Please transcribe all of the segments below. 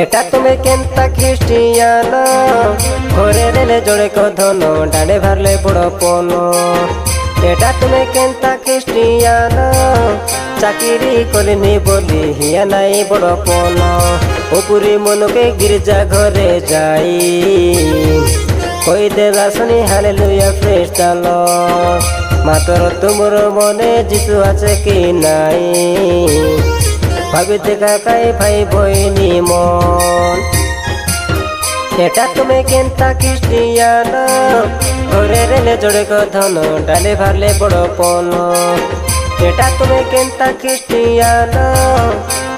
এটা তুমি কেনতা খ্রিস্টিয়ান ঘরে রেলে জোড়ে কথন ডালে ভারলে বড় পন এটা তুমি কেনতা খ্রিস্টিয়ান চাকরি করিনি বলি হিয়া নাই বড় পন উপরি মনকে গির্জা ঘরে যাই কই দেলা শুনি হালেলুয়া প্রেজ দ্য লর্ড মাতর তোমার মনে যিশু আছে কি নাই ভাবিতে কাকাই ভাই বইনি মন এটা তুমি কেনতা খ্রিস্টিয়ান ঘরে রেলে জোড়ে কথন ডালে ভারলে বড় পন এটা তুমি কেনতা খ্রিস্টিয়ান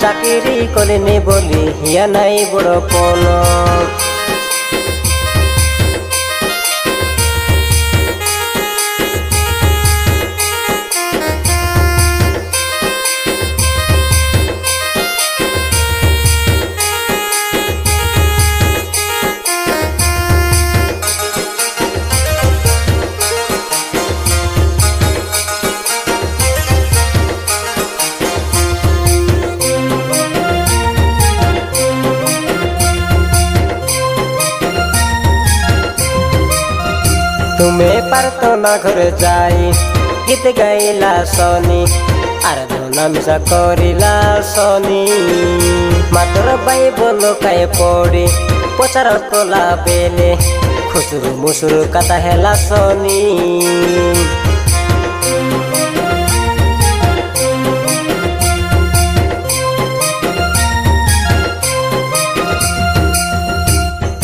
চাকরি করিনি বলি হিয়া নাই বড় পন তুমি পারতো না ঘরে যাই গীত গাইলা শনি আর ধনামিশা করিলা শনি মাতর বাইবল কায়ে পড়ি পচার তোলা বেলে খুসুরু মুসুরু কাতা হেলা শনি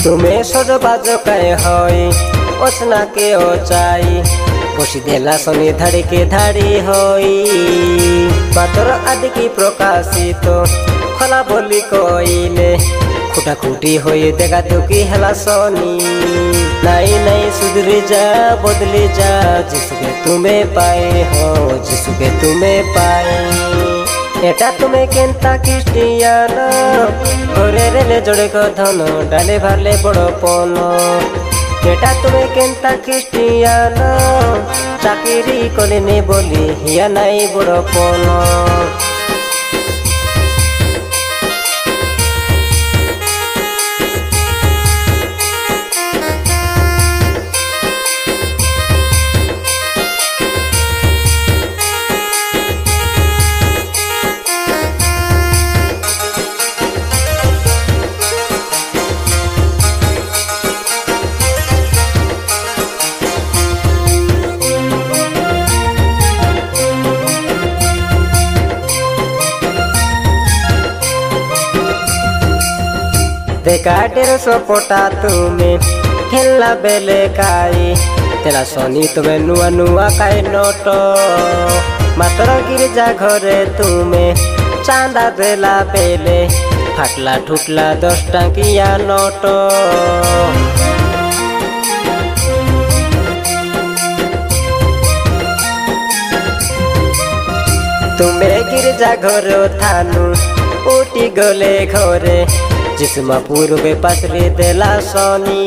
তুমি সজবাজ কায়ে হয় ওসনা কে ও চাই বসি দেলা শনি ধাড়ি কে ধাড়ি হই মাতর আদি কি প্রকাশিত খোলা বলি কইলে খুটা খুটি হয়ে দেখা দুকি হেলা শনি নাই নাই সুধরি যা বদলি যা যিশুকে তুমি পাই হো যিশুকে তুমি পাই এটা তুমি কেনতা খ্রিস্টিয়ান ঘরে রেলে জোড়ে কথন ডালে ভারলে বড় পন এটা তুমি কেনতা খ্রিস্টিয়ান চাকরি করিনি বলি হিয়া নাই বড় পন देखाटेर सपोटा तुमे खेला बेले काई तेला शनि तुम्हें नुआ नुआ काई नोट मातर गिरजा घरे तुमे चांदा देला बेले फाटला ठुटला 10 टाकिया नोट तुम्हें गिरजा घरे थानु उठी गले घरे जिसमा पूर्वे पासरी देला शनि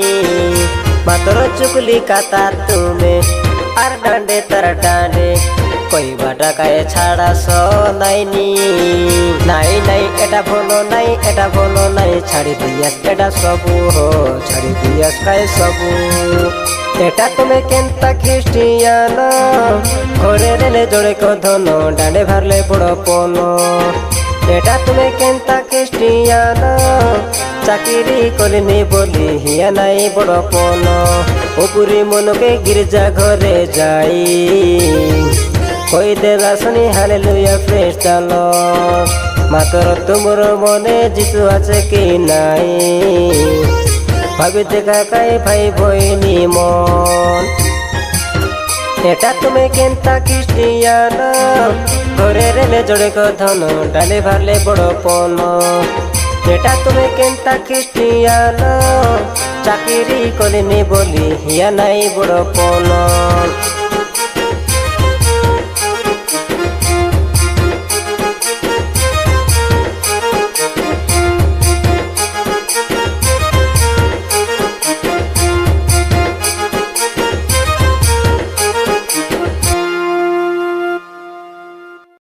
मातर चुकली काता तुमे आर डांडे तर डांडे कोई बाटा काए छाड़ा सो नाइनी नाई नाई एटा भलो नाई एटा भलो नाई छाड़ी दियास एटा सबू हो छाड़ी दियास काए सबू एटा तुम्हें केनता ख्रिस्टियान घरे रेले जोड़े कथन डांडे भारले बड़ पन এটা তুমি কেনতা খ্রিস্টিয়ান চাকরি করিনি বলি হিয়া নাই বড় পন উপরি মনকে গির্জা ঘরে যাই কই দেলা শুনি হালেলুয়া প্রেজ দ্য লর্ড মাতর তোমার মনে যিশু আছে কি নাই ভাবিতে কাকাই ভাই বইনি মন এটা তুমি কেনতা খ্রিস্টিয়ান ঘরে রেলে জোড়ে কথন ডালে ভারলে বড় পন এটা তুমি কেনতা খ্রিস্টিয়ান চাকরি করিনি বলি হিয়া নাই বড় পন